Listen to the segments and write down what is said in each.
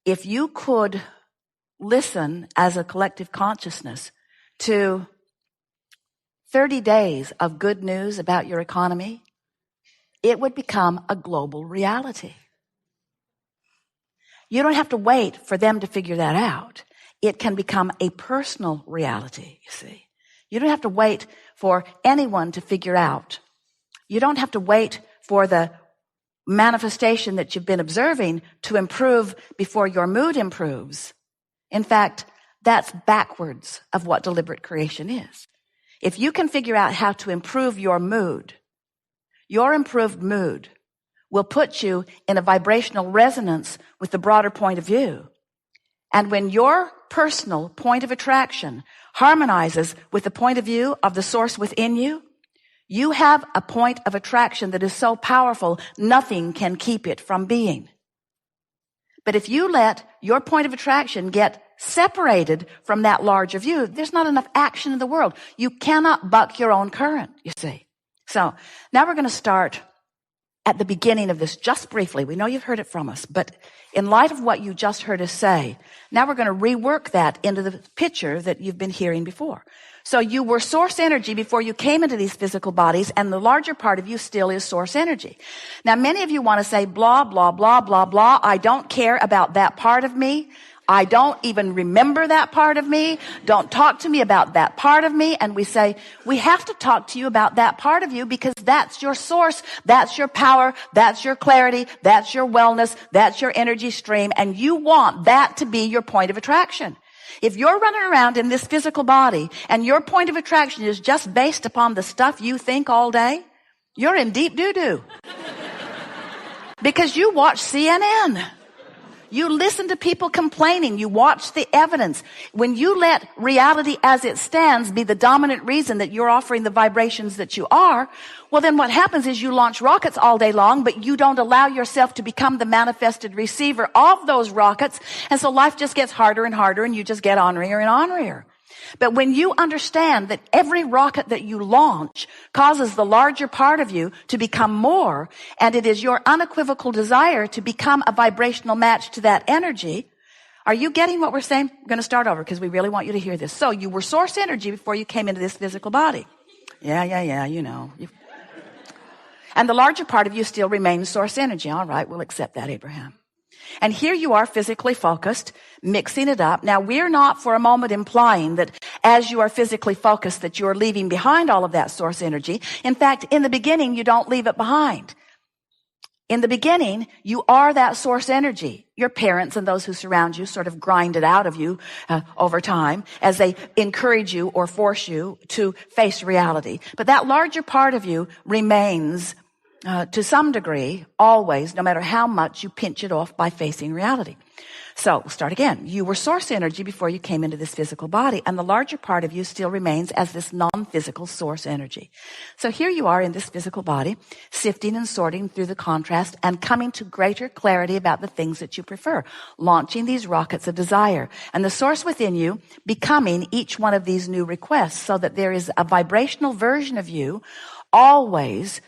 if you could listen as a collective consciousness to 30 days of good news about your economy, it would become a global reality. You don't have to wait for them to figure that out. It can become a personal reality, you see. You don't have to wait for anyone to figure out. You don't have to wait for the manifestation that you've been observing to improve before your mood improves. In fact, that's backwards of what deliberate creation is. If you can figure out how to improve your mood, your improved mood will put you in a vibrational resonance with the broader point of view. And when your personal point of attraction harmonizes with the point of view of the source within you, you have a point of attraction that is so powerful, nothing can keep it from being. But if you let your point of attraction get separated from that larger view, there's not enough action in the world. You cannot buck your own current, you see. So now we're going to start at the beginning of this just briefly. We know you've heard it from us, but in light of what you just heard us say, now we're going to rework that into the picture that you've been hearing before. So you were source energy before you came into these physical bodies, and the larger part of you still is source energy. Now, many of you want to say, blah, blah, blah, blah, blah. I don't care about that part of me. I don't even remember that part of me. Don't talk to me about that part of me. And we say, we have to talk to you about that part of you because that's your source. That's your power. That's your clarity. That's your wellness. That's your energy stream. And you want that to be your point of attraction. If you're running around in this physical body and your point of attraction is just based upon the stuff you think all day, you're in deep doo-doo. Because you watch CNN. You listen to people complaining. You watch the evidence. When you let reality as it stands be the dominant reason that you're offering the vibrations that you are, well, then what happens is you launch rockets all day long, but you don't allow yourself to become the manifested receiver of those rockets. And so life just gets harder and harder, and you just get ornerier and ornerier. But when you understand that every rocket that you launch causes the larger part of you to become more, and it is your unequivocal desire to become a vibrational match to that energy, are you getting what we're saying? We're going to start over because we really want you to hear this. So you were source energy before you came into this physical body. Yeah, you know. And the larger part of you still remains source energy. All right, we'll accept that, Abraham. And here you are physically focused, mixing it up. Now, we're not for a moment implying that as you are physically focused that you're leaving behind all of that source energy. In fact, in the beginning, you don't leave it behind. In the beginning, you are that source energy. Your parents and those who surround you sort of grind it out of you over time as they encourage you or force you to face reality. But that larger part of you remains to some degree, always, no matter how much you pinch it off by facing reality. So, we'll start again. You were source energy before you came into this physical body, and the larger part of you still remains as this non-physical source energy. So here you are in this physical body, sifting and sorting through the contrast and coming to greater clarity about the things that you prefer, launching these rockets of desire, and the source within you becoming each one of these new requests so that there is a vibrational version of you always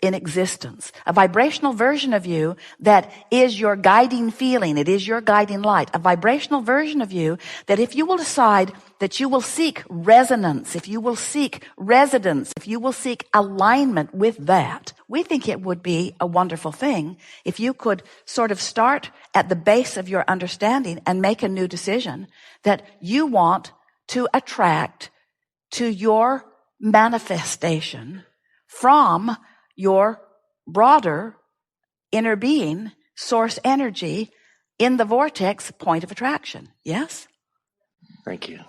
in existence, a vibrational version of you that is your guiding feeling. It is your guiding light, a vibrational version of you that if you will decide that you will seek resonance, if you will seek residence, if you will seek alignment with that, we think it would be a wonderful thing if you could sort of start at the base of your understanding and make a new decision that you want to attract to your manifestation from your broader inner being, source energy, in the vortex point of attraction. Yes? Thank you.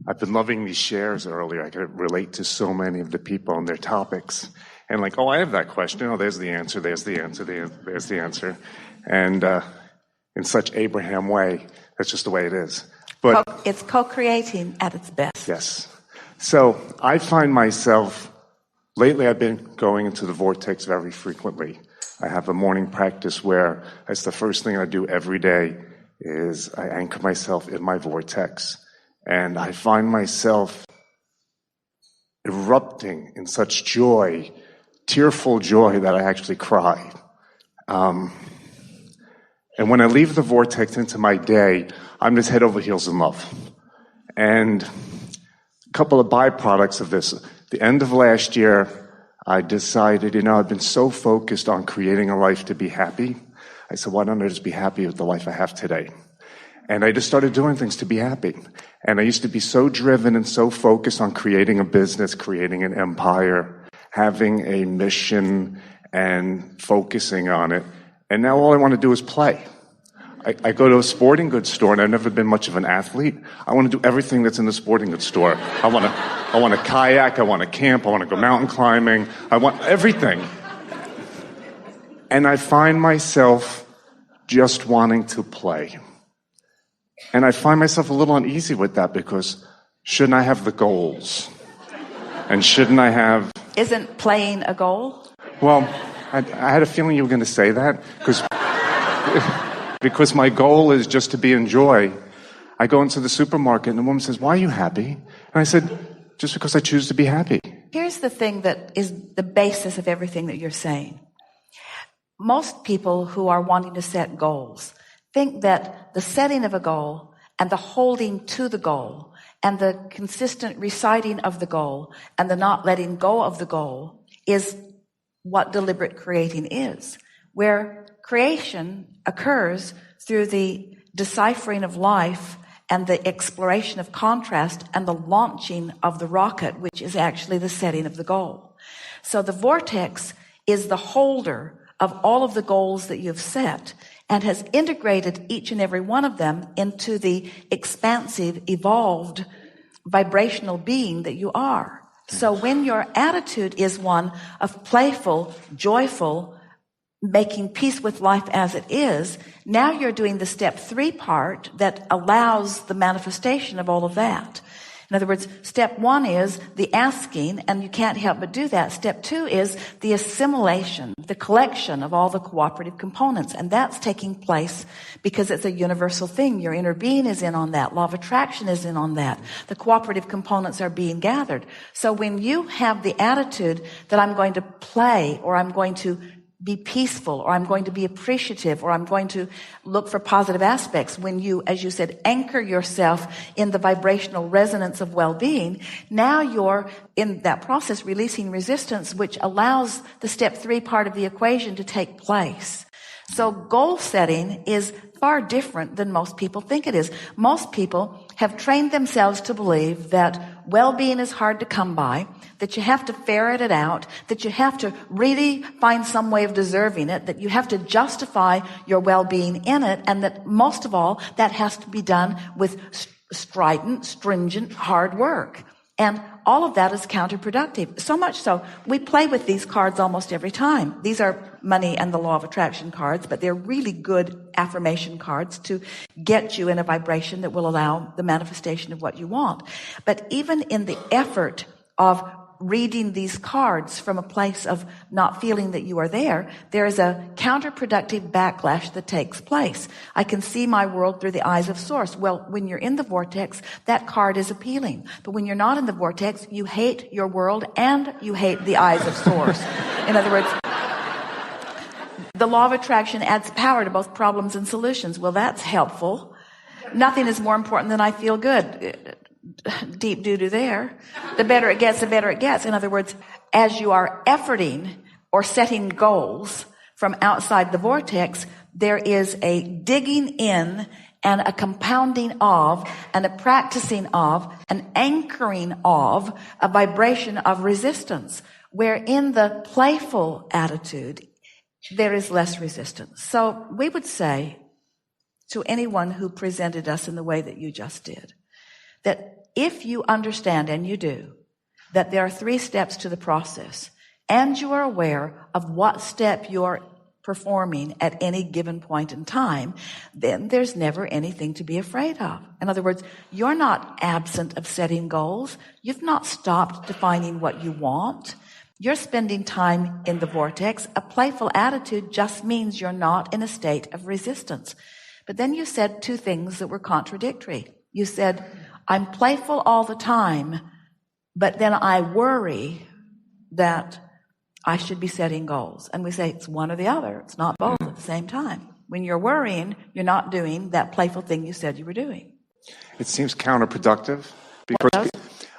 I've been loving these shares earlier. I could relate to so many of the people and their topics. And like, oh, I have that question. Oh, there's the answer, there's the answer, there's the answer. And in such Abraham way, that's just the way it is. But it's co-creating at its best. Yes. So I find myself, lately I've been going into the vortex very frequently. I have a morning practice where that's the first thing I do every day is I anchor myself in my vortex. And I find myself erupting in such joy, tearful joy that I actually cry. And when I leave the vortex into my day, I'm just head over heels in love. And a couple of byproducts of this. The end of last year, I decided, I've been so focused on creating a life to be happy. I said, why don't I just be happy with the life I have today? And I just started doing things to be happy. And I used to be so driven and so focused on creating a business, creating an empire, having a mission and focusing on it. And now all I want to do is play. I go to a sporting goods store, and I've never been much of an athlete. I want to do everything that's in the sporting goods store. I want to kayak, I want to camp, I want to go mountain climbing. I want everything. And I find myself just wanting to play. And I find myself a little uneasy with that because shouldn't I have the goals? And shouldn't I have... Isn't playing a goal? Well, I had a feeling you were going to say that because my goal is just to be in joy. I go into the supermarket and the woman says, why are you happy? And I said, just because I choose to be happy. Here's the thing that is the basis of everything that you're saying. Most people who are wanting to set goals think that the setting of a goal and the holding to the goal and the consistent reciting of the goal and the not letting go of the goal is what deliberate creating is, where creation occurs through the deciphering of life and the exploration of contrast and the launching of the rocket, which is actually the setting of the goal. So the vortex is the holder of all of the goals that you've set and has integrated each and every one of them into the expansive, evolved, vibrational being that you are. So when your attitude is one of playful, joyful, making peace with life as it is, now you're doing the step 3 part that allows the manifestation of all of that. In other words, step 1 is the asking, and you can't help but do that. Step 2 is the assimilation, the collection of all the cooperative components. And that's taking place because it's a universal thing. Your inner being is in on that. Law of attraction is in on that. The cooperative components are being gathered. So when you have the attitude that I'm going to play, or I'm going to be peaceful, or I'm going to be appreciative, or I'm going to look for positive aspects, when you, as you said, anchor yourself in the vibrational resonance of well-being, now you're in that process releasing resistance, which allows the step 3 part of the equation to take place. So goal setting is far different than most people think it is. Most people have trained themselves to believe that well-being is hard to come by, that you have to ferret it out, that you have to really find some way of deserving it, that you have to justify your well-being in it, and that most of all, that has to be done with strident, stringent, hard work. And all of that is counterproductive. So much so, we play with these cards almost every time. These are money and the law of attraction cards, but they're really good affirmation cards to get you in a vibration that will allow the manifestation of what you want. But even in the effort of reading these cards from a place of not feeling that you are there is a counterproductive backlash that takes place. I can see my world through the eyes of source. Well, when you're in the vortex, that card is appealing. But when you're not in the vortex, you hate your world and you hate the eyes of source. In other words, the law of attraction adds power to both problems and solutions. Well, that's helpful. Nothing is more important than I feel good. Deep doo-doo there. The better it gets, the better it gets. In other words, as you are efforting or setting goals from outside the vortex, there is a digging in and a compounding of and a practicing of an anchoring of a vibration of resistance, where in the playful attitude, there is less resistance. So we would say to anyone who presented us in the way that you just did, that if you understand, and you do, that there are 3 steps to the process, and you are aware of what step you're performing at any given point in time, then there's never anything to be afraid of. In other words, you're not absent of setting goals. You've not stopped defining what you want. You're spending time in the vortex. A playful attitude just means you're not in a state of resistance. But then you said 2 things that were contradictory. You said, I'm playful all the time, but then I worry that I should be setting goals. And we say it's one or the other. It's not both at the same time. When you're worrying, you're not doing that playful thing you said you were doing. It seems counterproductive because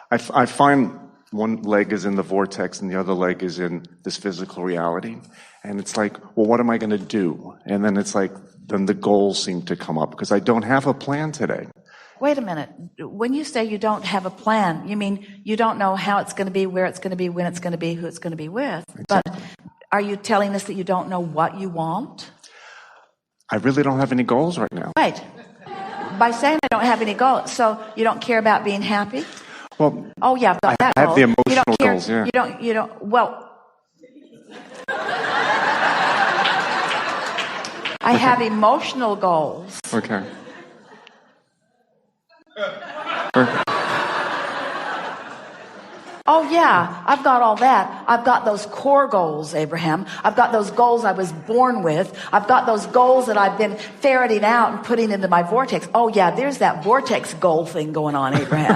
I find one leg is in the vortex and the other leg is in this physical reality. And it's like, well, what am I going to do? And then it's like, then the goals seem to come up because I don't have a plan today. Wait a minute. When you say you don't have a plan, you mean you don't know how it's going to be, where it's going to be, when it's going to be, who it's going to be with. Exactly. But are you telling us that you don't know what you want? I really don't have any goals right now. Wait. By saying I don't have any goals, so you don't care about being happy? Well, oh yeah, I've got that I have goal. the emotional goals, yeah. You don't, well, I have emotional goals. Okay. Oh yeah, I've got all that. I've got those core goals, Abraham. I've got those goals I was born with. I've got those goals that I've been ferreting out and putting into my vortex. Oh yeah, there's that vortex goal thing going on, Abraham.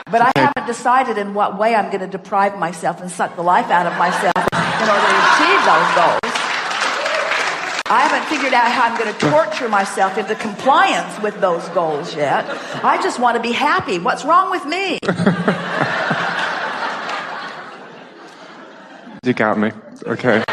But I haven't decided in what way I'm going to deprive myself and suck the life out of myself in order to achieve those goals. I haven't figured out how I'm going to torture myself into compliance with those goals yet. I just want to be happy. What's wrong with me? You got me. Okay.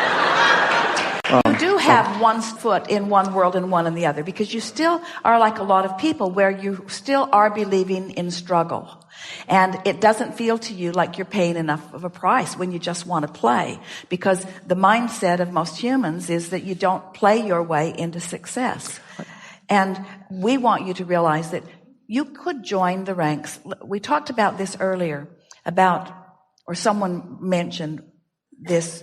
You do have one foot in one world and one in the other, because you still are like a lot of people where you still are believing in struggle. And it doesn't feel to you like you're paying enough of a price when you just want to play, because the mindset of most humans is that you don't play your way into success. And we want you to realize that you could join the ranks. We talked about this earlier or someone mentioned this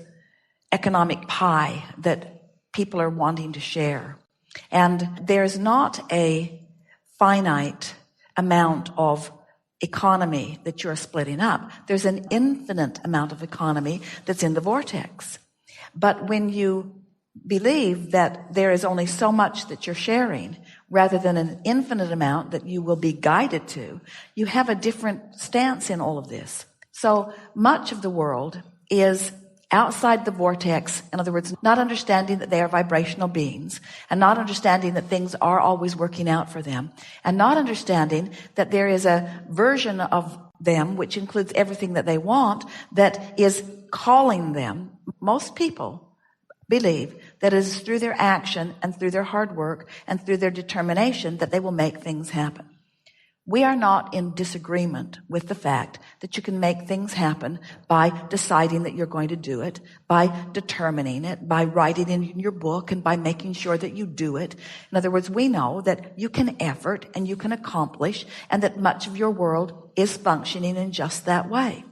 economic pie that people are wanting to share. And there's not a finite amount of economy that you're splitting up. There's an infinite amount of economy that's in the vortex. But when you believe that there is only so much that you're sharing rather than an infinite amount that you will be guided to, you have a different stance in all of this. So much of the world is outside the vortex. In other words, not understanding that they are vibrational beings, and not understanding that things are always working out for them, and not understanding that there is a version of them, which includes everything that they want, that is calling them. Most people believe that it is through their action and through their hard work and through their determination that they will make things happen. We are not in disagreement with the fact that you can make things happen by deciding that you're going to do it, by determining it, by writing it in your book, and by making sure that you do it. In other words, we know that you can effort and you can accomplish, and that much of your world is functioning in just that way.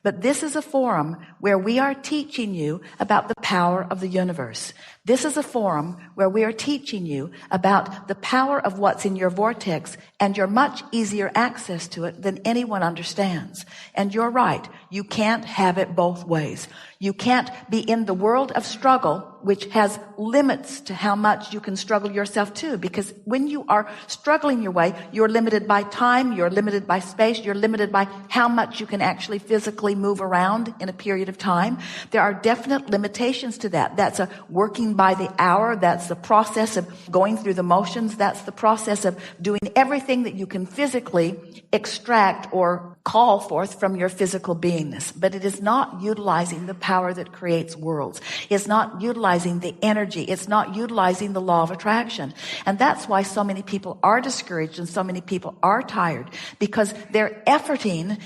But this is a forum where we are teaching you about the power of the universe. This is a forum where we are teaching you about the power of what's in your vortex and your much easier access to it than anyone understands. And you're right. You can't have it both ways. You can't be in the world of struggle, which has limits to how much you can struggle yourself too. Because when you are struggling your way, you're limited by time, you're limited by space, you're limited by how much you can actually physically move around in a period of time. There are definite limitations to that. That's a working by the hour. That's the process of going through the motions. That's the process of doing everything that you can physically extract or call forth from your physical beingness. But it is not utilizing the power that creates worlds. It's not utilizing the energy. It's not utilizing the law of attraction. And that's why so many people are discouraged and so many people are tired, because they're efforting,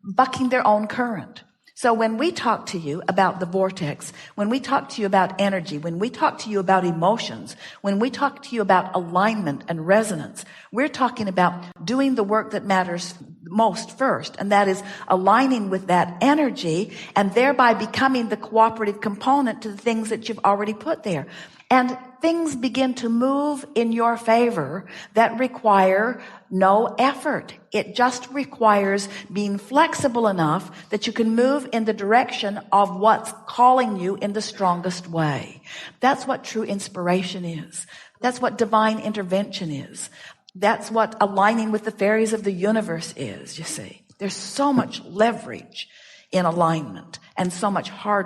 bucking their own current. So when we talk to you about the vortex, when we talk to you about energy, when we talk to you about emotions, when we talk to you about alignment and resonance, we're talking about doing the work that matters most first, and that is aligning with that energy and thereby becoming the cooperative component to the things that you've already put there. And things begin to move in your favor that require no effort. It just requires being flexible enough that you can move in the direction of what's calling you in the strongest way. That's what true inspiration is. That's what divine intervention is. That's what aligning with the fairies of the universe is, you see. There's so much leverage in alignment and so much hard